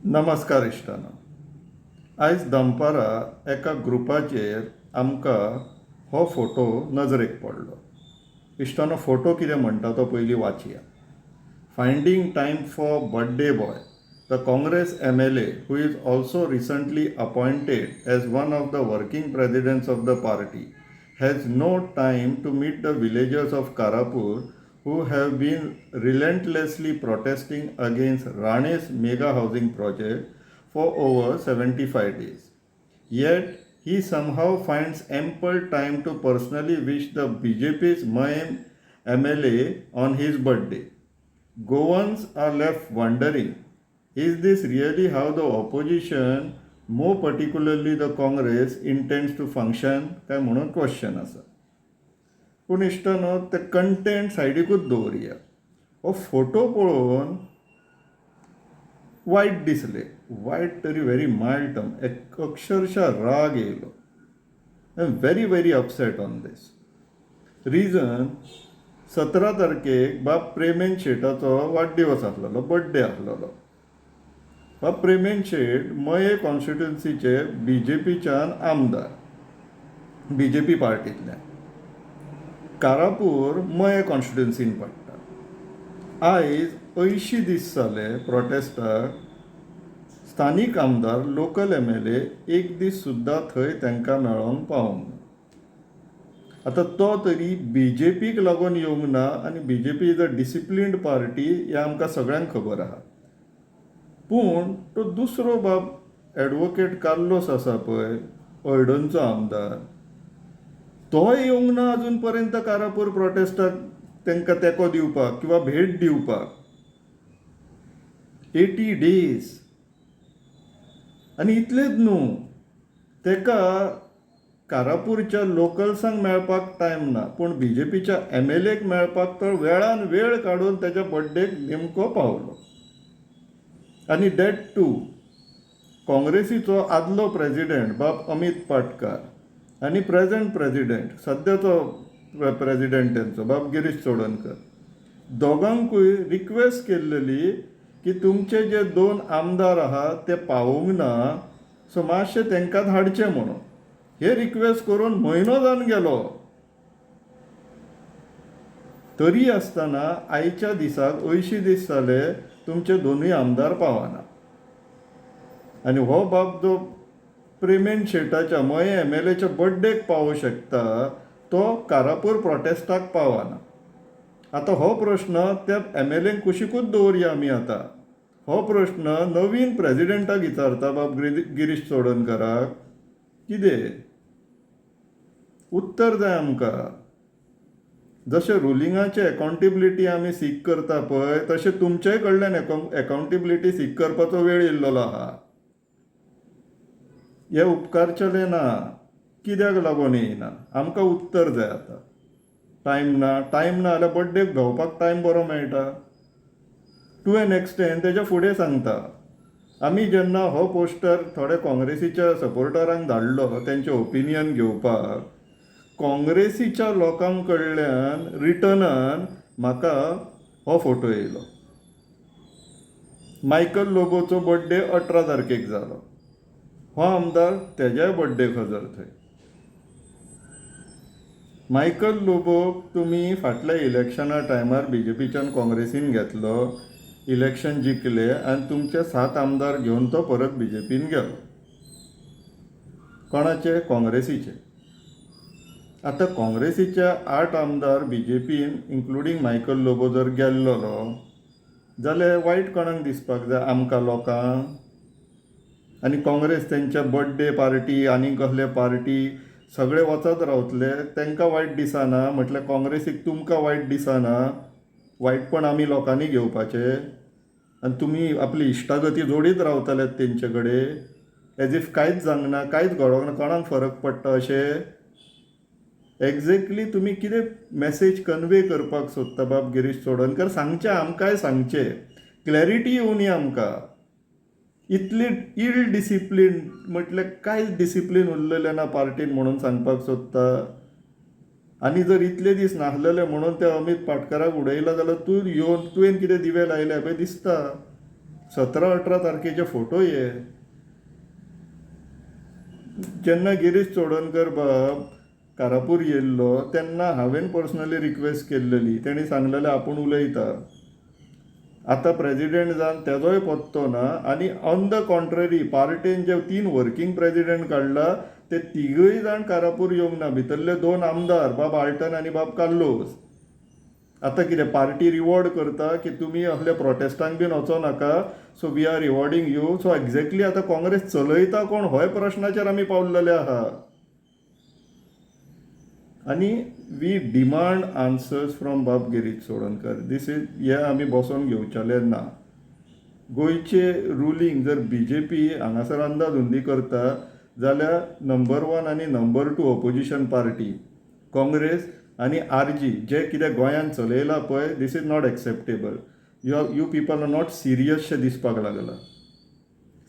नमस्कार इश्टानो. आयज दनपारा एका ग्रुपाचेर आमकां हो फोटो नजरेक पडलो. इश्टानो, फोटो कितें म्हणटा तो पयलीं वाचया. Finding time for birthday boy. The Congress MLA, who is also recently appointed as one of the working presidents of the party, has no time to meet the villagers of Karapur who have been relentlessly protesting against Rane's mega housing project for over 75 days. Yet, he somehow finds ample time to personally wish the BJP's Mahim MLA on his birthday. Goans are left wondering, is this really how the opposition, more particularly the Congress, intends to function? काय म्हणून question आसा. पूण इश्टानो, ते content सायडीकूच दवरया. हो photo पळोवन वायट दिसले. वायट तरी very mild term. अक्षरशः राग येयलो. I am very very upset on this. Reason, 17 तारखेक बाब प्रेमेंद शेटाचो वाडदिवस आसलेलो, बर्थडे आसलेलो. बाब प्रेमेंद शेट मये कॉन्स्टिट्युन्सीचे BJPच्यान आमदार, BJP पार्टींतल्यान. कारापूर मये कॉन्स्टिट्युन्सीन पडटा. आयज 80 दीस जाले प्रोटेस्टाक. स्थानीक आमदार, लोकल MLA एक दीस सुद्दां थंय तांकां मेळोंक पावूंक ना. आतां तो तरी BJPक लागून येवंक ना, आनी BJP is a disciplined party हें आमकां सगळ्यांक खबर आहा. पूण तो दुसरो बाब एडवोकेट कार्लोस आसा पळय, हळडणचो आमदार, तोय येवंक ना अजून पर्यंत कारापूर प्रोटेस्टाक तांकां तेंको दिवपाक किंवा भेट दिवपाक. 80 डेज. आनी इतलेंच न्हू, तेका कारापूरच्या लोकल्सांक मेळपाक टायम ना, पूण BJPच्या MLAक मेळपाक तो वेळान वेळ काडून त्याच्या बर्थडेक नेमको पावलो. आनी दॅट टू काँग्रेसीचो आदलो प्रेजिडेंट बाब अमित पाटकार आनी प्रेझेंट प्रेजिडेंट, सद्याचो प्रेजिडेंट तेंचो बाब गिरीश चोडणकर, दोगांकूय रिक्वेस्ट केल्लेली की तुमचे जे 2 आमदार आहात ते पावूंक ना, सो मातशें तांकां धाडचें म्हणून. हे रिक्वेस्ट करून म्हयनो जावन गेलो. तरी आसतना आयच्या दिसाक 80 दीस जाले तुमचे दोनूय आमदार पावना. आनी हो बाब जो प्रेमेंद शेटाच्या मये MLAच्या बर्थडेक पावूं शकता, तो कारापूर प्रोटेस्टाक पावना. आतां हो प्रश्न त्या MLAक कुशीकूच दवरया आमी. आतां हो प्रश्न नवीन प्रेजिडेंटाक विचारता बाब गिरीश चोडणकराक. कितें उत्तर जाय आमकां. जशें रुलिंगाचे अकावंटेबिलिटी आमी सीक करता पळय, तशें तुमचेय कडल्यान अकावंटेबिलिटी सीक करपाचो वेळ येयल्लो आहा. हे उपकारचें ना. कित्याक लागून येयना आमकां उत्तर जाय. आतां टायम ना जाल्यार बर्थडेक भोंवपाक टायम बरो मेळटा. टू एन एक्सटेंट तेच्या फुडें सांगता. आमी जेन्ना हो पोस्टर थोड्या काँग्रेसीच्या सपोर्टरांक धाडलो तेंचें ओपिनियन घेवपाक, काँग्रेसीच्या लोकां कडल्यान रिटर्नान म्हाका हो फोटो येयलो. मायकल लोबोचो बर्थडे 18 तारखेक जालो. हो आमदार तेज्याय बर्थडेक हजर थंय. मायकल लोबोक तुमी फाटल्या इलेक्शना टायमार BJPच्यान काँग्रेसीन घेतलो, इलेक्शन जिखले आनी तुमचे 7 आमदार घेवन तो परत BJPन गेलो. कोणाचे? काँग्रेसीचे. आतां काँग्रेसीच्या 8 आमदार BJPन इन्क्लुडींग मायकल लोबो जर गेल्लो जाल्यार वायट कोणाक दिसपाक जाय? आमकां लोकांक. आनी काँग्रेस तेंच्या बर्थडे पार्टी आनी कसले पार्टी सगळे वचत रावतले, तांकां वायट दिसना म्हटल्यार काँग्रेसीक तुमकां वायट दिसना? वायटपण आमी लोकांनी घेवपाचें आनी तुमी आपली इश्टागती जोडीत रावतले तेंचे कडेन, एज इफ कांयच जावंक ना, कांयच घडोंक ना, कोणाक फरक पडटा अशें. एग्जॅक्टली तुमी कितें मॅसेज कन्वे करपाक सोदता बाब गिरीश चोडणकर? सांगचें, आमकांय सांगचें. क्लॅरिटी येवं न्ही आमकां. इतली इल डिसिप्लीन म्हटल्यार कांयच डिसिप्लीन उरलेलें ना पार्टीन म्हणून सांगपाक सोदता. आनी जर इतले दीस नासलेले म्हणून ते अमित पाटकराक उडयला जाल्यार तूं येवन तुवें कितें दिवे लायले पळय दिसता. 17-18 तारखेचे फोटो ये. जेन्ना गिरीश चोडणकर बाब कारापूर येयल्लो तेन्ना हांवें पर्सनली रिक्वेस्ट केल्लेली. तेणी सांगलेलें आपूण उलयता. आतां प्रेजिडेंट जावन तेजोय पत्तो ना. आनी ऑन द कॉन्ट्ररी पार्टेन जे 3 वर्कींग प्रेजिडेंट काडला ते तिगूय जाण कारापूर येवंक ना. भितरले 2 आमदार बाब आल्टन आनी बाब कार्लोस. आतां कितें पार्टी रिवॉर्ड करता की तुमी असले प्रोटेस्टांक बीन वचो नाका, so we are rewarding you. So exactly आतां काँग्रेस चलयता कोण होय प्रश्नाचेर आमी पावलेले आहा. आनी वी डिमांड आन्सर्स फ्रॉम बाब गिरीश चोडणकर. दीस इज हे आमी बसोन घेवचेले ना. गोंयचे रुलींग जर BJP हांगासर अंदाधुंदी करता जाल्यार नंबर 1 आनी नंबर 2 ऑपोजिशन पार्टी काँग्रेस आनी RG जे कितें गोंयांत चलयलां पळय, this is not acceptable. You people are not serious शे दिसपाक लागला.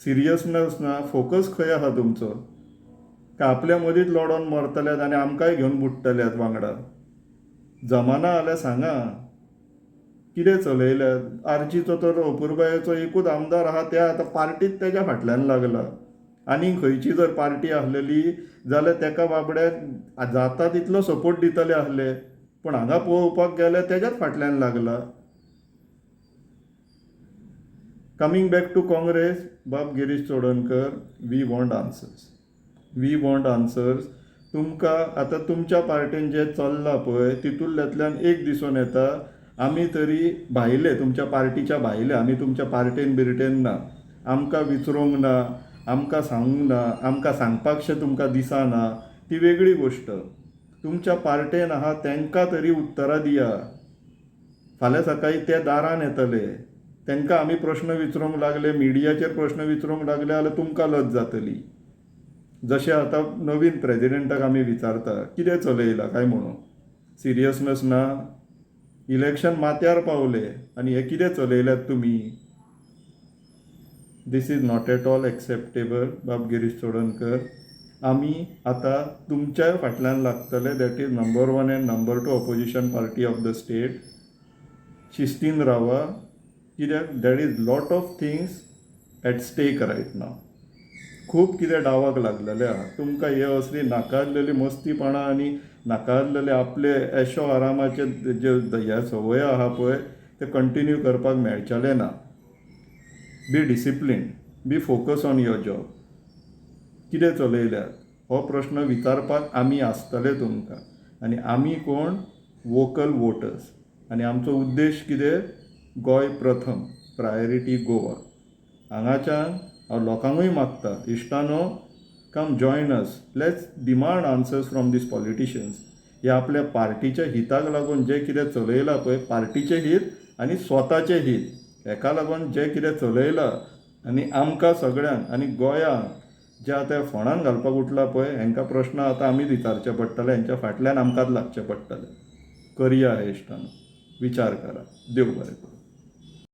सिरियसनस ना. फोकस खंय आहा तुमचो? काय आपल्या मदींच लढोन मरतल्यात आनी आमकांय घेवन बुडटल्यात वांगडा? जमाना जाल्यार सांगा कितें चलयल्यात? RGचो तर अपुरबायेचो एकूच आमदार आहा ते आतां पार्टीच तेज्या फाटल्यान लागला. आनी खंयची जर पार्टी आसलेली जाल्यार तेका बाबड्याक जाता तितलो सपोर्ट दितले आसले. पूण हांगा पळोवपाक गेल्यार तेज्याच फाटल्यान लागला. कमिंग बॅक टू काँग्रेस, बाब Girish Chodankar, we want answers. We want answers. तुमकां आतां तुमच्या पार्टीन जें चल्लां पळय तितूंतल्यान एक दिसून येता आमी तरी भायले, तुमच्या पार्टीच्या भायले, आमी तुमच्या पार्टेन बिर्टेन ना. आमकां विचरूंक ना, आमकां सांगूंक ना, आमकां सांगपाकशें तुमकां दिसना, ती वेगळी गोश्ट. तुमच्या पार्टेन आहा तांकां तरी उतरां दिया. फाल्यां सकाळी ते दारान येतले, तांकां आमी प्रश्न विचरूंक लागले, मिडियाचेर प्रश्न विचरूंक लागले जाल्यार तुमकां लज जातली. जशें आतां नवीन प्रेजिडेंटाक आमी विचारता कितें चलयलां काय म्हणून. सिरियसनस ना. इलेक्शन माथ्यार पावले आनी हे कितें चलयल्यात तुमी? This is not at all acceptable. बाब गिरीश चोडणकर, आमी आतां तुमच्याय फाटल्यान लागतले. That is number 1 and number 2 opposition party of the state. शिस्तीन रावा. कित्याक that is lot of things at stake right now. खूब कितें डावाक लागलेले आहा. तुमकां हे असली नाकाजलेली मस्तीपणां आनी नाकाजलेले आपले ऐशो आरामाचे जे ह्या संवय आहा पळय ते कंटिन्यू करपाक मेळचेले ना. Be discipline. B focus on your job. कितें चलयल्यात हो प्रश्न विचारपाक आमी आसतले तुमकां. आनी आमी कोण? Vocal voters. आनी आमचो उद्देश कितें? गोंय प्रथम, प्रायोरिटी गोवा. हांगाच्यान हांव लोकांकूय मागता, इश्टानो, come join us. Let's demand answers from these politicians. हे आपल्या पार्टीच्या हिताक लागून जें कितें चलयलां पळय, पार्टीचें हित आनी स्वताचें हित, हेका लागून जें कितें चलयलां आनी आमकां सगळ्यांक आनी गोंयांक जे आतां फोंडान घालपाक उठला पळय, हांकां प्रश्न आतां आमीच विचारचे पडटले. हांच्या फाटल्यान आमकांच लागचें पडटलें. करया हे इश्टानो. विचार करा. देव बरें करूं.